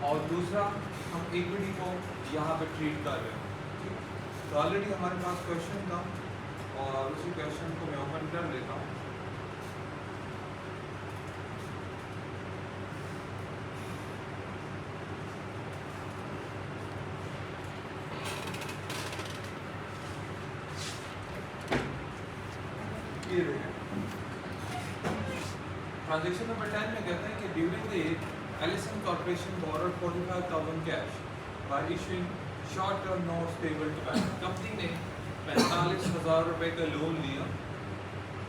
और दूसरा हम इक्विटी को यहाँ पे ट्रीट कर रहे हैं, ठीक। तो ऑलरेडी हमारे पास क्वेश्चन था और उसी क्वेश्चन को मैं ओपन कर लेता हूँ। ये ट्रांजेक्शन नंबर 10 में कहते हैं कि during the Allison corporation borrowed 45,000 cash by issuing short term notes payable to bank. Company ने 45,000 रुपये का लोन लिया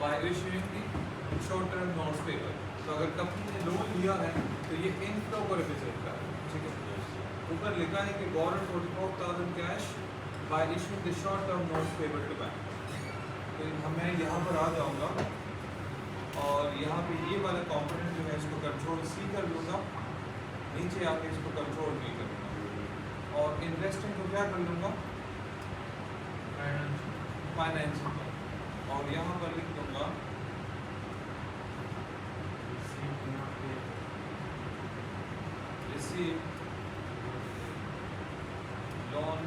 by issuing the short term notes payable. तो अगर कंपनी ने लोन लिया है तो ये इनफ्लो को रिप्रेजेंट कर रहा है, ठीक है। ऊपर लिखा है कि borrowed 44,000 cash by issuing the short term notes payable to bank. तो मैं यहाँ पर आ जाऊँगा और यहाँ पे ये वाला कंपोनेंट जो है इसको कंट्रोल सी कर लूँगा, नीचे आके इसको कंट्रोल भी करूँगा और इन्वेस्टिंग को क्या कर लूँगा, फाइनेंस। और यहाँ पर लिख दूँगा रिसीव लोन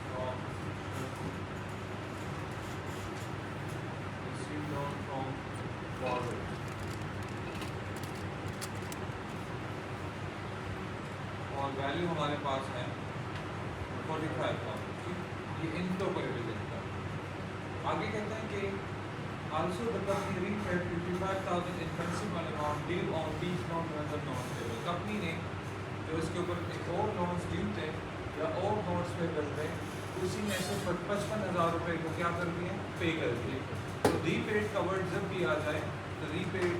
फ्रॉम और वैल्यू हमारे पास है 45,000, ठीक। ये इनफ्लो को रिप्रेजेंट करता है। आगे कहते हैं कि also the company repaid 55,000 in principle amount due on these non random notes payable. Company ने जो इसके ऊपर एक और नोट्स ड्यू थे या और नोट्स पेबल थे उसी में से 55,000 रुपये को क्या कर दिए, पे कर दिए। तो रीपेड का वर्ड जब भी आ जाए तो रीपेड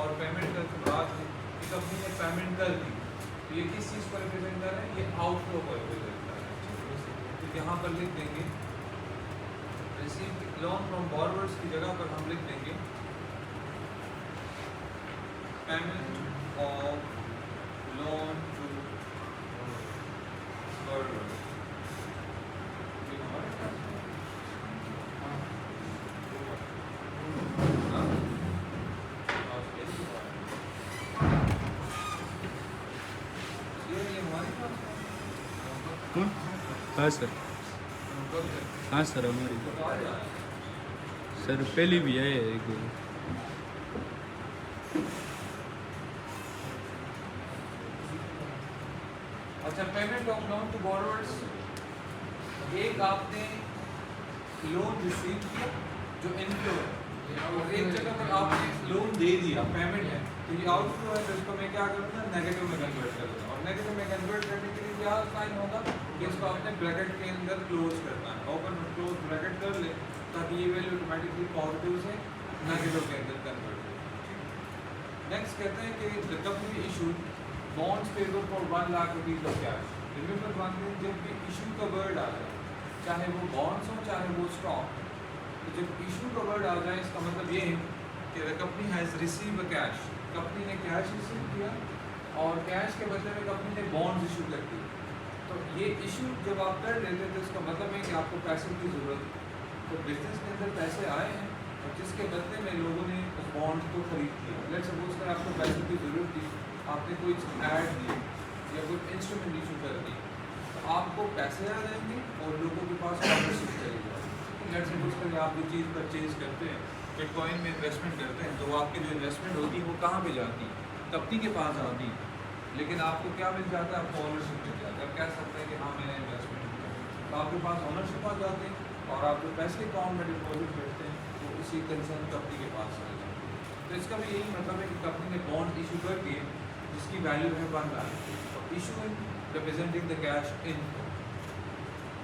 और पेमेंट का बाद कंपनी ने पेमेंट कर दी तो ये किस चीज़ को रिप्रेजेंट कर रहा है, ये आउटफ्लो को रिप्रेजेंट कर रहा है। तो यहाँ पर लिख देंगे रिसीव लोन फ्रॉम बोरोवर्स की जगह पर हम लिख देंगे payment of loan to borrowers. हाँ सर, हाँ सर हमारी सर पहली भी है एक। अच्छा, payment of loan to borrowers, एक आपने लोन रिसीव किया जो इनफ्लो है और एक जगह पर आपने लोन दे दिया, पेमेंट है, तो ये आउटफ्लो है। तो इसको मैं क्या करूँगा, नेगेटिव में कन्वर्ट करूँगा और नेगेटिव में कन्वर्ट करने के लिए क्या साइन होगा कि इसको आपने ब्रैकेट के अंदर क्लोज करना है, ओपन और क्लोज ब्रैकेट कर ले ताकि ये वैल्यू ऑटोमेटिकली पॉजिटिव से नेगेटिव के अंदर कन्वर्ट हो। नेक्स्ट कहते हैं कि the company issued bonds payable for 1 lakh rupees of cash. Remember one thing, जब भी इशू का वर्ड आ जाए, चाहे वो बॉन्ड्स हो चाहे वो स्टॉक, तो जब इशू का वर्ड आ जाए इसका मतलब ये है कि the company has receive a cash, company ने कैश रिसीव किया और कैश के बदले में कंपनी ने बॉन्ड्स इशू कर दिए। तो ये इशू जब आप कर लेते हैं तो इसका मतलब है कि आपको पैसे की ज़रूरत है, तो बिजनेस के अंदर पैसे आए हैं और जिसके बदले में लोगों ने उस बॉन्ड को खरीद लिया। लेट्स सपोज कर आपको पैसे की ज़रूरत थी, आपने कोई ऐड दी या कोई इंस्ट्रूमेंट इशू कर दी, तो आपको पैसे आ जाएंगे और लोगों के पास ऑनरशिप चली जाएगी। लेट्स सपोज कर आप जो चीज़ परचेज करते हैं, बिटकॉइन में इन्वेस्टमेंट करते हैं, तो आपकी जो इन्वेस्टमेंट होती है वो कहाँ पे जाती है, कंपनी के पास आती है, लेकिन आपको क्या मिल जाता है, आपको ऑनरशिप मिल जाता है। आप कह सकते हैं कि हाँ मैंने इन्वेस्टमेंट किया, तो आपके पास ऑनरशिप आ जाती है और आप जो पैसे अकाउंट में डिपॉजिट करते हैं वो उसी कंसर्न कंपनी के पास आ जाते हैं। तो इसका भी यही मतलब है कि कंपनी ने बॉन्ड इशू करके जिसकी वैल्यू है 1 लाख, तो issue representing the cash in,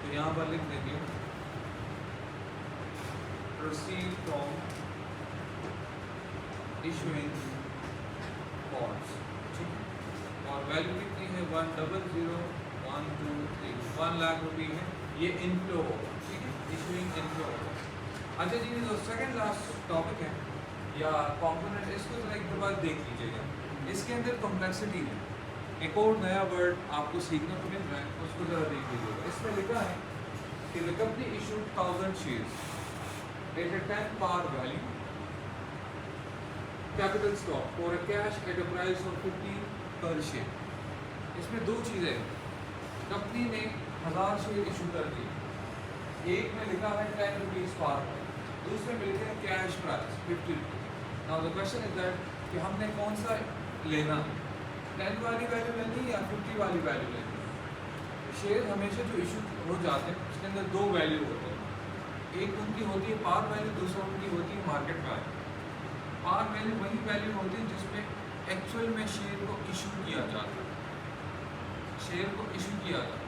तो यहाँ पर लिख देंगे प्रोसीड फ्रॉम इशूइंग बॉन्ड्स, ठीक है। और वैल्यू कितनी है 100,123, 1 लाख रुपये है, ये इनफ्लो होगा, ठीक है, इशूइंग इनफ्लो होगा। अच्छा जी, जो सेकंड लास्ट टॉपिक है या कॉम्पोनेंट, इसको जरा एक बार देख लीजिएगा, इसके अंदर कॉम्प्लेक्सिटी है, एक और नया वर्ड आपको सीखने को मिल रहा है, उसको ज़रा देख लीजिएगा। इसमें लिखा है कि the company issued 1000 shares at a 10 par value capital stock for a cash at a price of 50 per share। इसमें दो चीज़ें, कंपनी ने 1000 शेयर इशू कर दिए, एक में लिखा है 10 रुपीज़ पार, दूसरे में लिखा है cash price 50 rupees. Now the question is that कि हमने कौन सा लेना, 10 वाली वैल्यू लेनी या 50 वाली वैल्यू लेनी। शेयर हमेशा जो इशू हो जाते हैं उसके अंदर दो वैल्यू होते हैं, एक उनकी होती है पार वैल्यू, दूसरा उनकी होती है मार्केट वैल्यू। पार वैल्यू वही वैल्यू होती है जिसमें एक्चुअल में शेयर को इशू किया जाता है, शेयर को इशू किया जाता है।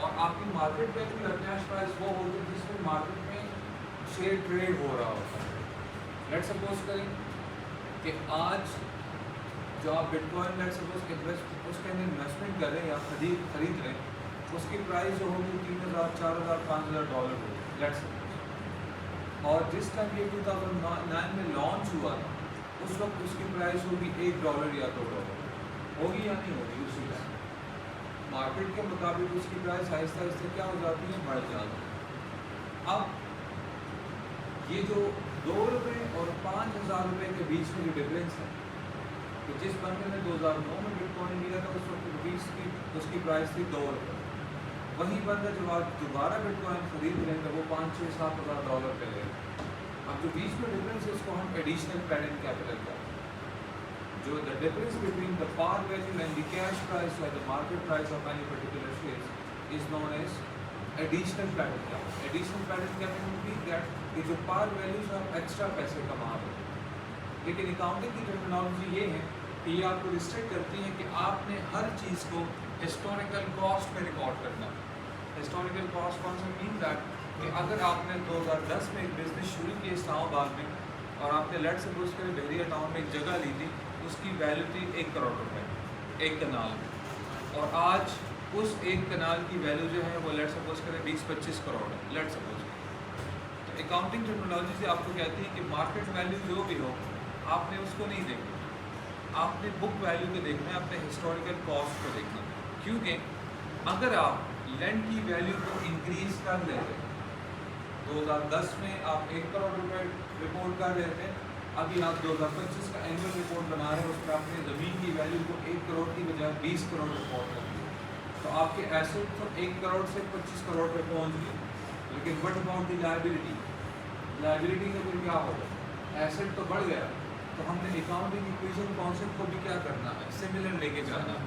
और आपकी मार्केट वैल्यू या कैश प्राइस वो होती है जिसमें मार्केट में शेयर ट्रेड हो रहा होता है। लेट्स सपोज करें कि आज जो आप बिटकॉइन लेट्स सपोज इन्वेस्ट उसके अंदर इन्वेस्टमेंट कर रहे हैं या खरीद रहे हैं, उसकी प्राइस जो होगी 3000, 4000, 5000 डॉलर होगी लेट्स सपोज। और जिस टाइम ये 2009 में लॉन्च हुआ था उस वक्त उसकी प्राइस होगी $1 या $2, होगी या नहीं होगी उसी टाइम। मार्केट के मुताबिक उसकी प्राइस आहिस्ता आहिस्ता क्या हो जाती है, बढ़ जाती है। अब ये जो $2 और 5000 रुपये के बीच में जो डिफरेंस है, तो जिस बंदे ने 2009 में बिटकॉइन लिया था उस वक्त 20 की उसकी प्राइस थी $2। वही बंदा जब आज दोबारा बिटकॉइन खरीद रहे हैं वो 5, 6, 7 हज़ार डॉलर पे ले। अब जो बीच में डिफरेंस है उसको हम एडिशनल पेडेंट कैपिटल का, जो the difference between the par value and the cash price और the market price of any particular share is known as additional paid in capital. Additional paid in capital mean that कि जो par value से आप extra पैसे कमा रहे हैं। लेकिन अकाउंटिंग की टर्मिनोलॉजी ये है कि ये आपको रिस्ट्रिक्ट करती है कि आपने हर चीज़ को हिस्टोरिकल कॉस्ट में रिकॉर्ड करना। हिस्टोरिकल कॉस्ट कौन सा मीन दैट कि अगर आपने 2010 में एक बिज़नेस शुरू की इस्लामाबाद में और आपने लेट सपोज करें बहरिया टाउन में एक जगह ली थी, उसकी वैल्यू थी ₹1 करोड़ एक कनाल में, और आज उस एक कनाल की वैल्यू जो है वो लेट सपोज करें 20-25 करोड़ है लेट सपोज। तो अकाउंटिंग टर्मिनोलॉजी से आपको कहती है कि मार्केट वैल्यू जो भी हो आपने उसको नहीं देखना, आपने बुक वैल्यू को देखना है, आपने हिस्टोरिकल कॉस्ट को देखना। क्योंकि अगर आप लैंड की वैल्यू को इंक्रीज कर देते, 2010 में आप ₹1 करोड़ रिपोर्ट कर रहे थे, अभी आप 2025 का एनुअल रिपोर्ट बना रहे हैं, उसमें आपने ज़मीन की वैल्यू को 1 करोड़ की बजाय 20 करोड़ रिपोर्ट कर दी, तो आपके एसेट तो 1 करोड़ से 25 करोड़ पे पहुंच गए। लेकिन what about the liability, liability का फिर क्या होगा, एसेट तो बढ़ गया, तो हमने अकाउंटिंग इक्वेशन कॉन्सेप्ट को भी क्या करना है, सिमिलर लेके जाना।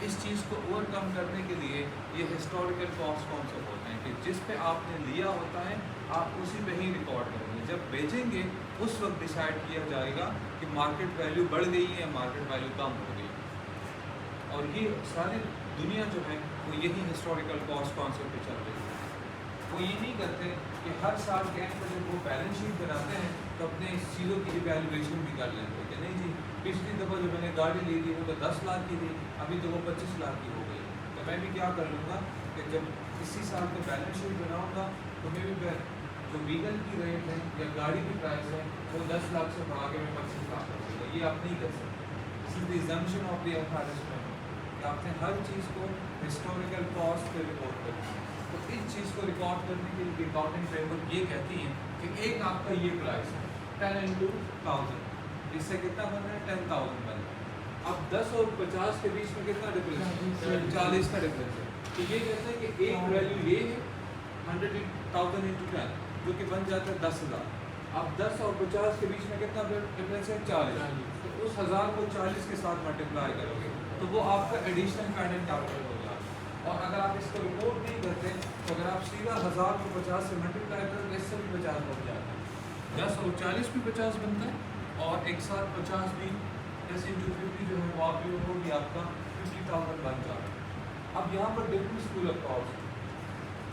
इस चीज़ को ओवरकम करने के लिए ये हिस्टोरिकल कॉस्ट कॉन्सेप्ट होते हैं कि जिस पे आपने लिया होता है आप उसी पे ही रिकॉर्ड करेंगे, जब बेचेंगे उस वक्त डिसाइड किया जाएगा कि मार्केट वैल्यू बढ़ गई है, मार्केट वैल्यू कम हो गई। और ये सारी दुनिया जो है वो यही हिस्टोरिकल कॉस्ट कॉन्सेप्ट पे चल रही है। वो ये नहीं करते कि हर साल के एंड पर जब वो बैलेंस शीट बनाते हैं तो अपने चीज़ों की इवैल्यूएशन भी कर लेते हैं कि नहीं जी पिछली दफ़ा जो मैंने गाड़ी ली थी वो तो 10 लाख की थी, अभी तो वो 25 लाख की हो गई, तो मैं भी क्या कर लूँगा कि जब इसी साल के बैलेंस शीट बनाऊँगा तो मैं भी जो व्हीकल की रेट है या गाड़ी की प्राइस है वो 10 लाख से बढ़ा के मैं 25 लाख कर दूँगा। ये आप नहीं कर सकते, this is the exemption of the FRS कि आपने हर चीज़ को हिस्टोरिकल कॉस्ट पे रिपोर्ट करना है। तो इस चीज़ को रिकॉर्ड करने के लिए अकाउंटिंग फ्रेमवर्क ये कहती है कि एक आपका ये प्राइस है 10 into 1000, इससे कितना बन रहा है 10,000 बन रहा है। अब 10 और 50 के बीच में कितना डिफरेंस है, 40 का डिफरेंस है। तो ये कहते हैं कि एक वैल्यू ये है 100,000 into 10 जो कि बन जाता है 10,000। अब 10 और 50 के बीच में कितना डिफरेंस है 40, तो उस 1000 को 40 के साथ मल्टीप्लाई करोगे तो वो आपका एडिशनल पेडेंट कैपिटल हो जाता है। और अगर आप इसको रिपोर्ट नहीं करते तो अगर आप सीधा 1000 को 50 से मल्टीप्लाई करोगे इससे भी 50 बन जाता है, 10 और 40 भी 50 बनता है और एक साथ 50 भी 10 into 50 जो है वो आप वो भी आपका 50,000 बन जाता है। अब यहाँ पर डिफरेंट स्कूल ऑफ थॉट्स,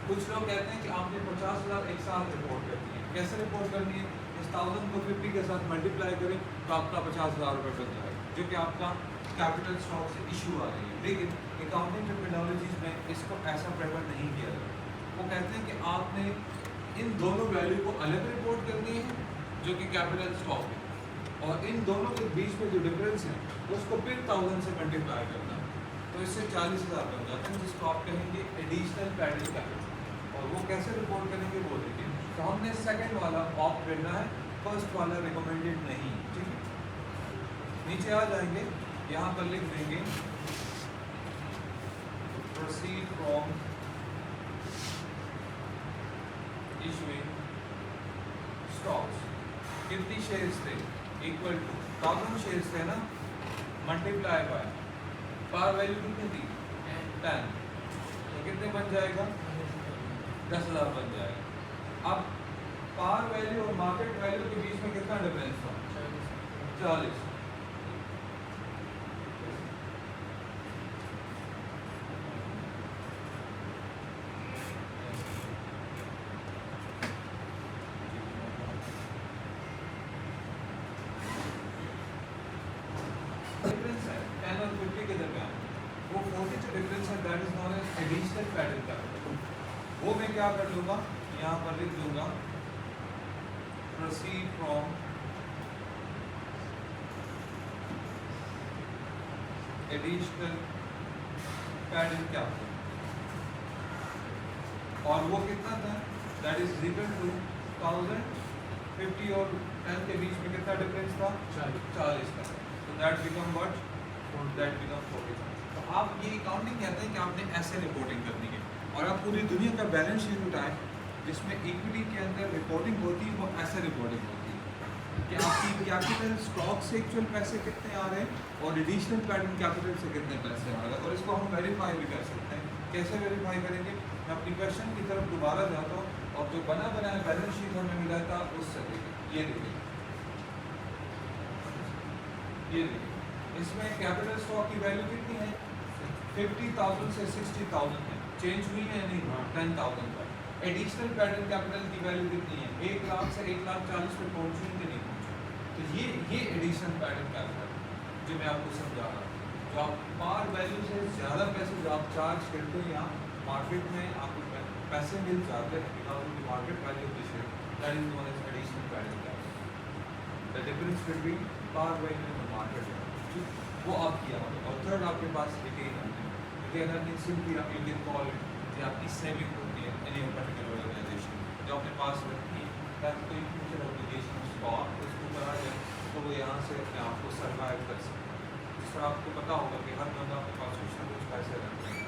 कुछ लोग कहते हैं कि आपने 50,000 एक साथ रिपोर्ट करनी है। कैसे रिपोर्ट करनी है, इस 1000 को 50 के साथ मल्टीप्लाई करें तो आपका 50,000 रुपये बन जाएगा जो कि आपका कैपिटल स्टॉक से इशू आ रही है। लेकिन अकाउंटिंग टर्मिनोलॉजीज में इसको ऐसा प्रेफर नहीं किया जाता। वो कहते हैं कि आपने इन दोनों वैल्यू को अलग रिपोर्ट करनी है जो कि कैपिटल स्टॉक है, और इन दोनों के बीच में जो डिफरेंस है उसको फिर 1000 से मल्टीप्लाई करना है, तो इससे 40,000 बन जाते हैं जिसको आप कहेंगे एडिशनल पेडेंट कैपिटल। और वो कैसे रिपोर्ट करेंगे वो देखिए। तो हमने सेकंड वाला ऑप्ट करना है, फर्स्ट वाला रिकमेंडेड नहीं, ठीक है। नीचे आ जाएंगे, यहाँ पर लिख देंगे proceed from issuing stocks. कितनी शेयर्स थे? इक्वल टू 1000 शेयर्स थे ना, मल्टीप्लाई बाय पार वैल्यू कितनी थी? 10, तो कितने बन जाएगा? 10,000 बन जाएगा। अब पार वैल्यू और मार्केट वैल्यू के बीच में कितना डिफरेंस था? 40। डिफरेंस है 10 और 50 के दरमियान, वो 40 जो डिफरेंस है that is known as additional paid in capital. वो मैं क्या कर लूँगा, यहाँ पर लिख दूँगा proceed from additional paid in capital, और वो कितना था? दैट इज इक्वल टू 1050 और 10 के बीच में कितना डिफरेंस था? 40 का। तो that become what? That become 40। तो आप ये अकाउंटिंग कहते हैं कि आपने ऐसे रिपोर्टिंग करनी है, और आप पूरी दुनिया का बैलेंस शीट उठाएं जिसमें इक्विटी के अंदर रिपोर्टिंग होती है, वो ऐसे रिपोर्टिंग होती है कि आपकी कैपिटल स्टॉक से एक्चुअल पैसे कितने आ रहे हैं और एडिशनल पैटर्न कैपिटल से कितने पैसे आ रहे हैं, और इसको हम वेरीफाई भी कर सकते हैं। कैसे वेरीफाई करेंगे? मैं अपनी क्वेश्चन की तरफ दोबारा जाता हूँ, और जो बना बनाया बैलेंस शीट हमें मिला था उससे देखिए, ये देखिए, ये देखिए, इसमें कैपिटल स्टॉक की वैल्यू कितनी है? 50,000 से 60,000 है, चेंज हुई है नहीं? 10,000 का। एडिशनल पैटर्न कैपिटल की वैल्यू कितनी है? 1 लाख से 1,40,000 पे पहुंची कि नहीं पहुंची? तो ये एडिशनल पैटर्न कैपिटल जो मैं आपको समझा रहा हूँ, जो आप पार वैल्यू से ज़्यादा पैसे जो आप चार्ज करते हैं या मार्केट में आपको पैसे मिल जाते हैं because of the market value of the share, that is known as additional paid in capital. The difference between par value and market value, वो आप किया होगा। और थर्ड आपके पास रिटेन अर्निंग, सिंपली आप यू कैन कॉल इट कि आपकी सेविंग होती है एनी पर्टिकुलर ऑर्गेनाइजेशन जो अपने पास रखती है, ताकि कोई फ्यूचर ऑब्लिगेशन स्टॉक उसको करा जाए तो वो यहाँ से अपने आप को सर्वाइव कर सके। जिस तरह आपको पता होगा कि हर बंदा अपने पास कुछ ना कुछ पैसे रखते हैं,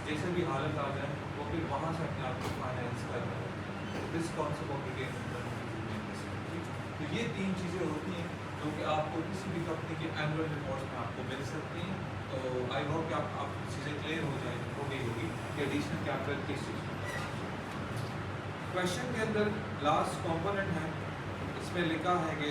जैसे भी हालत आ जाए वो फिर वहाँ से अपने आप को फाइनेंस कर रहे हैं। दिस कॉन्सेप्ट ऑफ रिटेन, तो ये 3 चीज़ें होती हैं जो कि आपको किसी भी कंपनी के एनुअल रिपोर्ट में आपको मिल सकती हैं। तो आई होप कि आप चीज़ें क्लियर हो जाएगी, हो गई होगी कि एडिशनल कैपिटल किस चीज़ में। क्वेश्चन के अंदर लास्ट कंपोनेंट है, इसमें लिखा है कि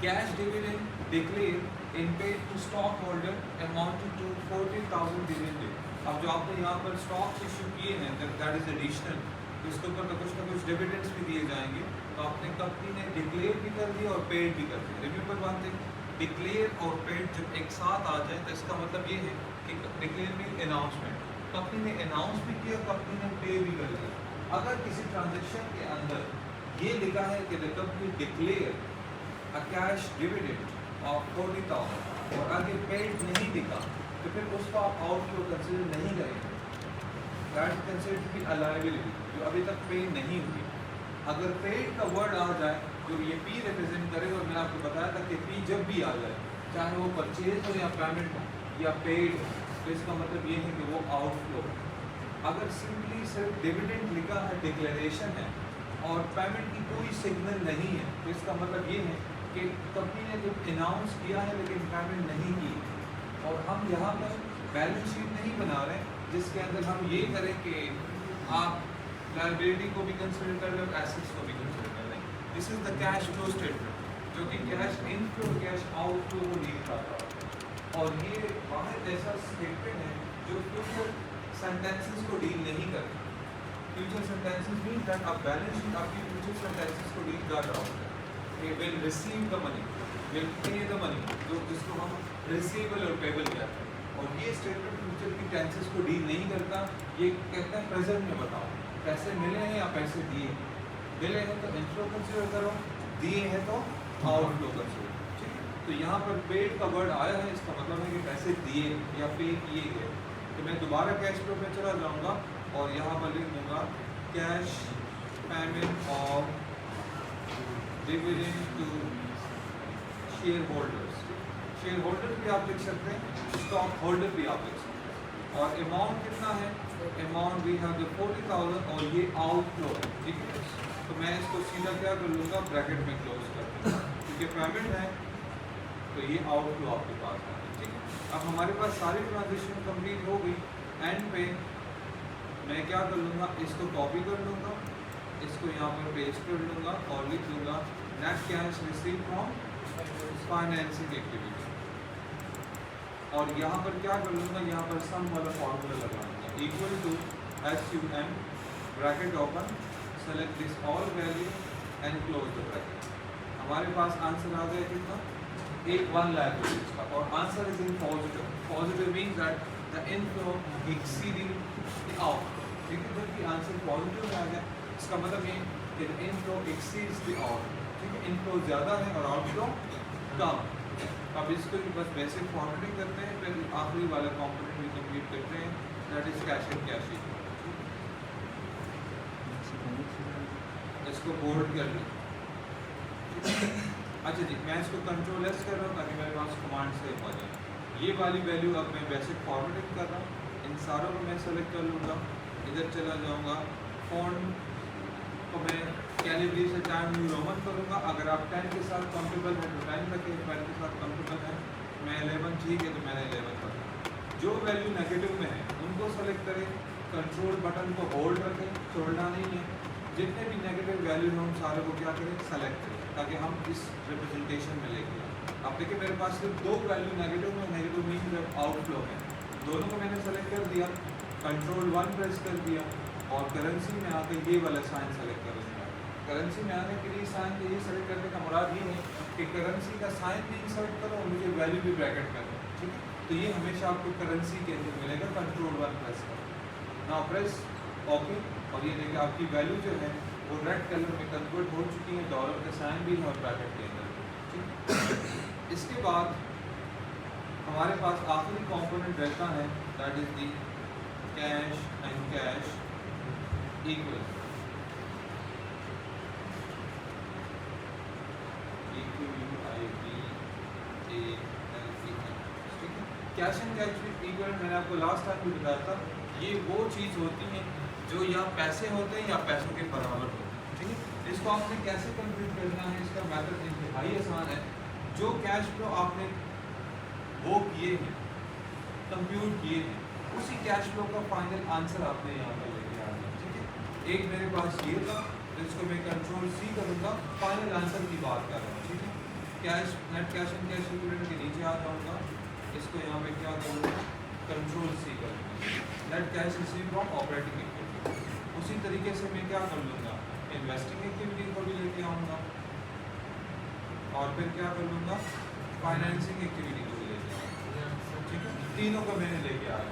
cash dividend declared and paid to stock holder amounted to 40,000 dividend. अब जो आपने यहाँ पर स्टॉक्स इशू किए हैं दैट इज एडिशनल, तो इसके ऊपर तो कुछ ना कुछ डिविडेंड्स भी दिए जाएंगे। तो आपने कंपनी ने डिक्लेयर भी कर दिया और पेड भी कर दिया। रिमेंबर वन थिंग, डिक्लेयर और पेड जब एक साथ आ जाए तो इसका मतलब ये है कि डिक्लेयर मीन अनाउंसमेंट, कंपनी ने अनाउंस भी किया, कंपनी ने पे भी कर दिया। अगर किसी ट्रांजेक्शन के अंदर ये लिखा है कि the company declare a cash dividend of 40,000 और आगे पेड नहीं दिखा, तो फिर उसका आप आउटफ्लो कंसिडर नहीं करेंगे, that consider to be a liability जो अभी तक पे नहीं हुई। अगर पेड का वर्ड आ जाए जो ये पी रिप्रेजेंट करे, और मैंने आपको बताया था कि पी जब भी आ जाए चाहे वो परचेज हो या पेमेंट हो या पेड हो, तो इसका मतलब ये है कि वो आउटफ्लो। अगर सिंपली सिर्फ डिविडेंड लिखा है, डिक्लेरेशन है और पेमेंट की कोई सिग्नल नहीं है, तो इसका मतलब ये है कि कंपनी ने जो अनाउंस किया है लेकिन पेमेंट नहीं की। और हम यहाँ पर बैलेंस शीट नहीं बना रहे जिसके अंदर हम ये करें कि आप लायबिलिटी को भी कंसिडर कर लें और एसेट्स को भी कंसिडर कर लें। This is the cash flow statement जो कि कैश इनफ्लो कैश आउटफ्लो को डील करता है। और ये वाहिद ऐसा स्टेटमेंट है जो फ्यूचर सेंटेंसेस को डील नहीं करता। फ्यूचर सेंटेंसेस मीन दैट आप बैलेंस शीट आपकी फ्यूचर सेंटेंसेस को डील कर रहा होता है। Will receive the money, will pay the money, जो जिसको हम रिसीवेबल और पेबल कहते हैं। और ये स्टेटमेंट फ्यूचर की टेंसेस को डील नहीं करता, ये कहता है प्रेजेंट में बताओ पैसे मिले हैं या पैसे दिए। मिले हैं तो इनफ्लो कंसीडर करो, दिए हैं तो आउटफ्लो कंसीडर। ठीक है, तो यहाँ पर पेड का वर्ड आया है, इसका मतलब है कि पैसे दिए या पे किए गए। तो मैं दोबारा कैश फ्लो में चला जाऊँगा और यहाँ पर लिख दूँगा cash payment of dividend to share holders. Share holder भी आप लिख सकते हैं, स्टॉक होल्डर भी आप लिख सकते हैं। और अमाउंट कितना है, अमाउंट वी हैव द 40,000 और ये आउटफ्लो है, ठीक है। तो मैं इसको सीधा क्या कर लूँगा, ब्रैकेट में क्लोज कर दूँगा, क्योंकि पेमेंट है तो ये आउटफ्लो आपके पास आ गया, ठीक है। अब हमारे पास सारी ट्रांजेक्शन कंप्लीट हो गई। एंड पे मैं क्या कर लूँगा, इसको कॉपी कर लूँगा, इसको यहाँ पर पेस्ट कर लूँगा और लिख लूँगा net cash receive from financing activity. और यहाँ पर क्या कर लूँगा, यहाँ पर सम वाला फॉर्मूला लगाऊंगा, equal to SUM bracket open, select this all value and close the bracket. हमारे पास आंसर आ गया कितना, 1 लाख रुपीज़ का, और answer is in positive. Positive means that the inflow exceeding the outflow, ठीक है। जबकि आंसर पॉजिटिव में आ गया, इसका मतलब ये कि the inflow exceeds the outflow, ठीक है। इनफ्लो ज़्यादा है और आउटफ्लो कम। अब इसको बस बेसिक फॉर्मेटिंग करते हैं, फिर आखिरी वाला कंपोनेंट भी कंप्लीट करते हैं, that is cash and cash equal. इसको बोल्ड कर लें। अच्छा जी, मैं इसको कंट्रोल एस कर रहा हूँ ताकि मेरे पास कमांड से आ जाए। ये वाली वैल्यू अब मैं बेसिक फॉर्मेटिंग कर रहा हूँ, इन सारों को मैं सेलेक्ट कर लूँगा, इधर चला जाऊँगा, फ़ॉन्ट को मैं कैलिब्री से टाइम न्यू रोमन करूँगा। अगर आप 10 के साथ कंफर्टेबल हैं तो 10 रखें, 12 के साथ कंफर्टेबल है, मैं 11 ठीक है तो मैंने 11 रखा। जो वैल्यू नेगेटिव में है उनको सेलेक्ट करें, कंट्रोल बटन को होल्ड रखें, छोड़ना नहीं है। जितने भी नेगेटिव वैल्यू हैं उन सारे को क्या करें, सेलेक्ट करें, ताकि हम इस रिप्रेजेंटेशन में लेके आए। अब देखिए मेरे पास सिर्फ 2 वैल्यू नेगेटिव में, नेगेटिव मीन जब आउटफ्लो है, दोनों को मैंने सेलेक्ट कर दिया, कंट्रोल 1 प्रेस कर दिया और करेंसी में आकर ये वाला साइन सेलेक्ट करूँगा। करेंसी में आने के लिए साइन के ये सेलेक्ट करने का मुराद ये है कि करेंसी का साइन भी इंसर्ट करो और मुझे वैल्यू भी ब्रैकेट करो, ठीक है। तो ये हमेशा आपको करेंसी के अंदर मिलेगा, कंट्रोल 1 प्रेस करो, नाउ प्रेस ओके। और ये देखिए आपकी वैल्यू जो है वो रेड कलर में कन्वर्ट हो चुकी है, डॉलर का साइन भी है और ब्रैकेट के अंदर, ठीक। इसके बाद हमारे पास आखिरी कंपोनेंट रहता है, that is the cash and cash equal. Cash and cash equal मैंने आपको लास्ट टाइम भी बताया था, ये वो चीज़ होती है जो या पैसे होते हैं या पैसों के बराबर होते हैं, ठीक है। इसको आपने कैसे कंप्यूट करना है, इसका मेथड इंतहाई आसान है। जो कैश फ्लो आपने वो किए हैं, कंप्यूट किए हैं, उसी कैश फ्लो का फाइनल आंसर आपने यहाँ पर लेके आना है, ठीक है। एक मेरे पास ये था, इसको मैं कंट्रोल C करूँगा, फाइनल आंसर की बात कर रहा हूँ, ठीक है। Cash net cash and cash equivalent के नीचे आ जाऊँगा, इसको यहाँ पे क्या करूँगा, कंट्रोल C करूँगा, net cash receive from operating activity. उसी तरीके से मैं क्या कर लूँगा, इन्वेस्टिंग एक्टिविटी को भी लेके आऊँगा और फिर क्या कर लूँगा, फाइनेंसिंग एक्टिविटी को भी लेके आऊँगा, ठीक है। तीनों को मैंने लेके आया।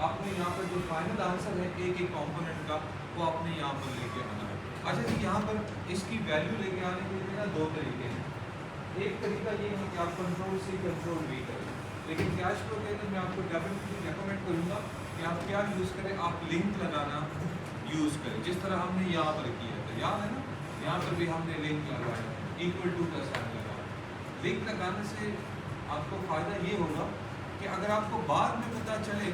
आपने यहाँ पर जो फाइनल आंसर है एक एक कंपोनेंट का, वो आपने यहाँ पर लेके आना है। अच्छा जी, यहाँ पर इसकी वैल्यू लेके आने के लिए ना 2 तरीके हैं। एक तरीका ये है कि आप कंट्रोल C कंट्रोल V करें, लेकिन कैश फ्लो के अंदर मैं आपको डेफिनेटली रिकमेंड करूँगा कि आप क्या यूज़ करें, आप लिंक लगाना यूज़ करें, जिस तरह हमने यहाँ पर किया था, याद है ना, यहाँ पर भी हमने लिंक लगाया, इक्वल टू का साइन लगाया। लिंक लगाने से आपको फ़ायदा ये होगा कि अगर आपको बाद में पता चले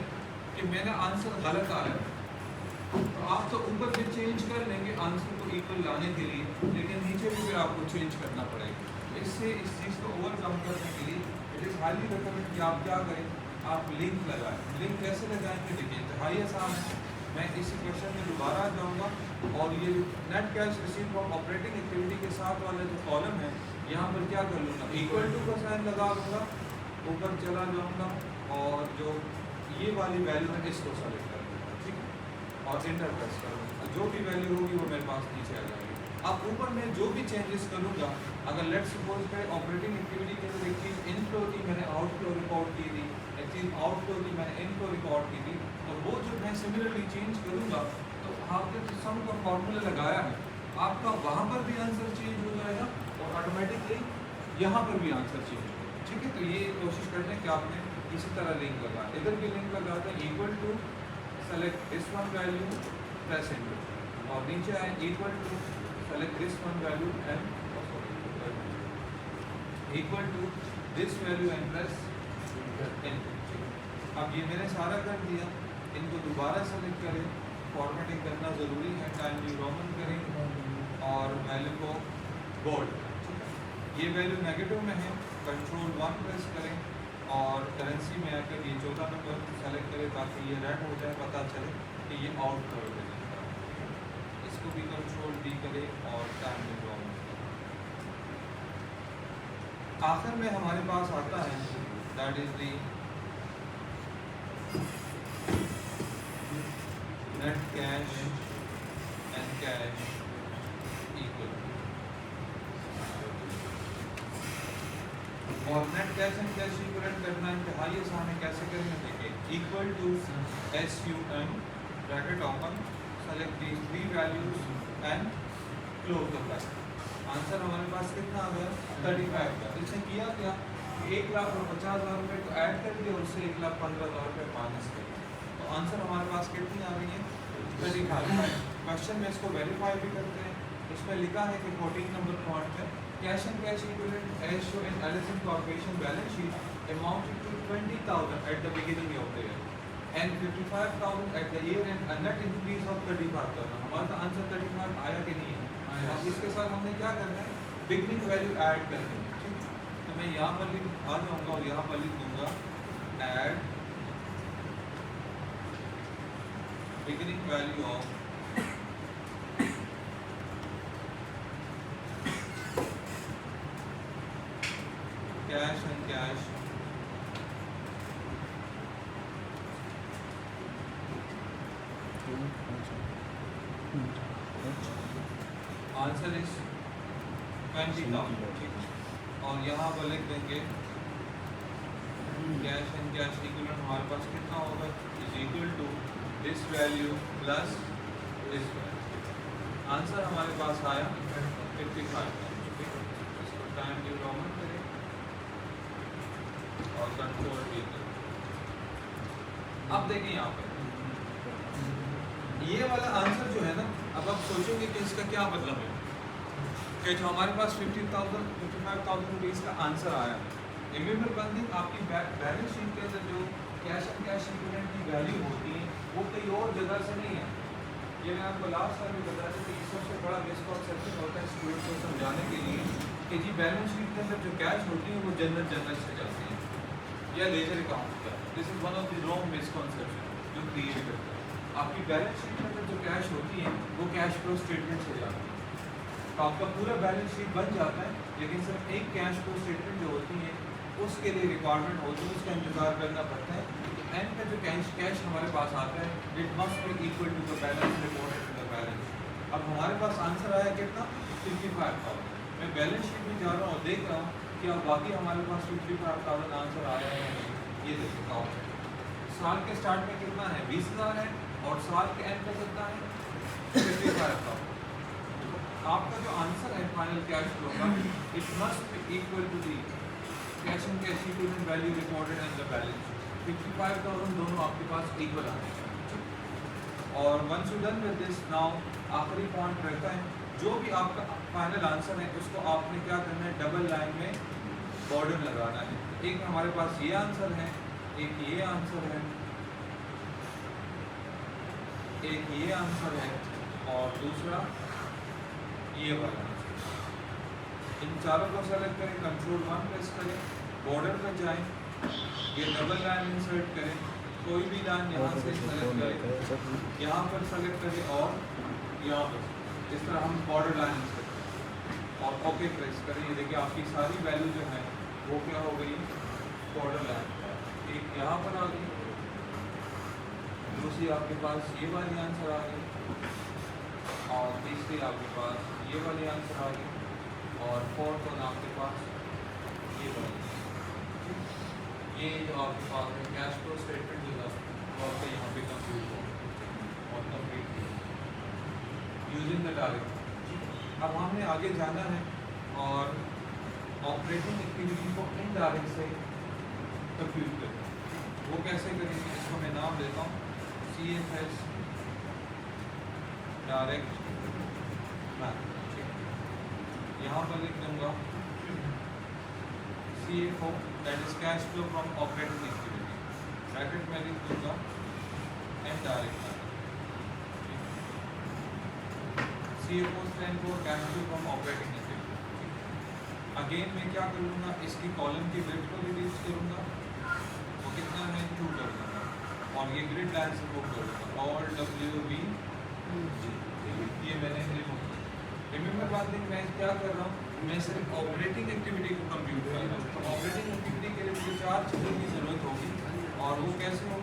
कि मैंने आंसर गलत आया, तो आप तो ऊपर से चेंज कर लेंगे आंसर को इक्वल लाने के लिए, लेकिन नीचे भी फिर आपको चेंज करना पड़ेगा। इससे इस चीज़ को ओवरकम करने के लिए इट इज़ हाईली रिकमेंड कि आप क्या करें, आप लिंक लगाएं। लिंक कैसे लगाएंगे, देखिए इंतहाई आसान है। मैं इसी क्वेश्चन में दोबारा आ जाऊँगा और ये net cash receive from operating activity के साथ वाला जो कॉलम है, यहाँ पर क्या कर लूँगा, इक्वल टू का साइन लगा लूँगा, ऊपर चला जाऊँगा और जो ये वाली वैल्यू है इसको सेलेक्ट कर लूँगा, ठीक है, और एंटर प्रेस करूँगा। जो भी वैल्यू होगी वो मेरे पास नीचे आ जाएगी। अब ऊपर मैं जो भी चेंजेस करूँगा, अगर लेट्स सपोज करें ऑपरेटिंग एक्टिविटी के अंदर एक चीज़ इनफ्लो थी, मैंने आउटफ्लो रिकॉर्ड की थी, एक चीज़ आउटफ्लो थी, मैंने इनफ्लो रिकॉर्ड की थी, तो वो जो मैं सिमिलरली चेंज करूँगा तो आपने जो सम का फॉर्मूला लगाया है, आपका वहाँ पर भी आंसर चेंज हो जाएगा और ऑटोमेटिकली यहाँ पर भी आंसर चेंज होगा, ठीक है। तो ये कोशिश करते हैं कि आपने इसी तरह लिंक लगा, इधर भी लिंक लगा था, equal to select this one value press enter, और नीचे आए equal to select this one value and equal to this value and press enter. अब ये मैंने सारा कर दिया, इनको दोबारा सेलेक्ट करें, फॉर्मेटिंग करना ज़रूरी है, टाइम न्यू रोमन करें और वैल्यू को बोल्ड। ये वैल्यू नेगेटिव में है, कंट्रोल 1 प्रेस करें और करेंसी में आकर ये 14 नंबर सेलेक्ट करें ताकि ये रेड हो जाए, पता चले कि ये आउट कर देगा। इसको भी कंट्रोल D करें और टाइम न्यू रोमन। आखिर में हमारे पास आता है that is the net cash and cash equal, और net cash and cash equivalent करना इंतहाई आसान है। कैसे करेंगे देखिए, equal to SUM bracket open, select these 3 values and close the bracket. Answer हमारे पास कितना आ गया 35 का। इसने किया क्या, 1,50,000 रुपये को ऐड कर दिया, उससे 1,15,000 रुपये माइनस कर दिया, तो आंसर हमारे पास कितनी आ रही है 35। क्वेश्चन में इसको वेरीफाई भी करते हैं। इसमें लिखा है कि 14 नंबर पॉइंट पे cash and cash equivalent as show in Allison corporation balance sheet amounted to 20,000 at the beginning of the year and 55,000 at the year end a net increase of 35,000। हमारा answer 35 आया कि नहीं है। अब इसके साथ हमने क्या करना है, बिगनिंग वैल्यू ऐड करनी है। ठीक, तो मैं यहाँ पर लिख आ जाऊँगा और यहाँ पर लिख दूँगा add beginning value of cash and cash answer is 20,000। ठीक है, और यहाँ पर लिख देंगे कैश एंड कैश इक्विवेलेंट हमारे पास कितना होगा, is equal to this value plus this value. Answer हमारे पास आया 55। इसको टाइम न्यू रोमन करें और कंट्रोल D करें। अब देखिए यहाँ पर ये वाला आंसर जो है ना, अब आप सोचोगे कि इसका क्या मतलब है कि जो हमारे पास 55,000 रुपीज़ का आंसर आया, रिमेंबर वन थिंग, आपकी बैलेंस शीट के अंदर जो कैश एंड कैश इक्विवेलेंट की वैल्यू होती है वो कहीं और जगह से नहीं है। ये मैं आपको लास्ट टाइम भी बताया था कि सबसे बड़ा मिसकॉन्सेप्शन होता है स्टूडेंट्स को समझाने के लिए कि जी बैलेंस शीट के अंदर जो कैश होती है वो जनरल से जाती है या लेजर अकाउंट का। This is one of the wrong misconception जो क्रिएट करता है। आपकी बैलेंस शीट में जो कैश होती है वो कैश फ्लो स्टेटमेंट से जाती है, तो आपका पूरा बैलेंस शीट बन जाता है, लेकिन सिर्फ एक कैश फ्लो स्टेटमेंट जो होती है उसके लिए रिक्वायरमेंट होती है, उसका इंतजार करना पड़ता है। एंड का जो कैश हमारे पास आता है it must be equal to the balance reported to the balance. अब हमारे पास आंसर आया कितना 55,000। मैं बैलेंस शीट में जा रहा हूँ, देख रहा हूँ कि अब बाकी हमारे पास 55,000 आंसर आया है। ये देखता हूँ साल के स्टार्ट में कितना है 20,000 है और साल के एंड में कितना है 55,000। आपका जो आंसर है फाइनल कैश फ्लो का it must be equal to the cash and cash equivalent value recorded in the balance. 55,000 दोनों आपके पास इक्वल आने चाहिए। और once you done with this, now आखिरी पॉइंट रहता है जो भी आपका फाइनल आंसर है उसको आपने क्या करना है, डबल लाइन में बॉर्डर लगाना है। एक हमारे पास ये आंसर है, एक ये आंसर है, एक ये आंसर है और दूसरा ये वाला आंसर। इन चारों को सेलेक्ट करें, कंट्रोल 1 प्रेस करें, बॉर्डर पर जाएं, ये डबल लाइन इंसर्ट करें, कोई भी लाइन यहाँ से सेलेक्ट करें, यहाँ पर सेलेक्ट करें और यहाँ पर इस तरह हम बॉर्डर लाइन इंसर्ट करें और ओके प्रेस करें। ये देखिए आपकी सारी वैल्यू जो है वो क्या हो गई बॉर्डर लाइन। एक यहाँ पर आ गई, दूसरी आपके पास ये वाली आंसर आ गई और तीसरी आपके पास ये वाली आंसर आ गई और फोर्थ वन आपके पास ये वाली। ये जो आपके पास है कैश फ्लो स्टेटमेंट जो है वो आपका यहाँ पे कंप्लीट हो और कंप्लीट यूजिंग द डायरेक्ट। अब हमने आगे जाना है और ऑपरेटिंग एक्टिविटी को इनडायरेक्ट से कंप्यूट करें। वो कैसे करेंगे, इसको मैं नाम देता हूँ CFS डायरेक्ट मैथ। यहाँ पर लिख दूँगा CFO that is cash flow from operating activity. Bracket में लिख दूंगा indirect CFO stand for cash flow from operating activity. Again मैं क्या करूँगा, इसकी कॉलम की विड्थ को रिड्यूस करूँगा, वो कितना मैं 2 कर दूँगा, और ये ग्रिड लाइन सपोर्ट करूँगा और WB ये मैंने रिमेंबर बात नहीं, मैं क्या कर रहा हूँ, मैं सिर्फ ऑपरेटिंग एक्टिविटी को कंप्यूट कर रहा हूँ। तो ऑपरेटिंग एक्टिविटी के लिए मुझे 4 चीज़ों की ज़रूरत होगी, और वो कैसे होगी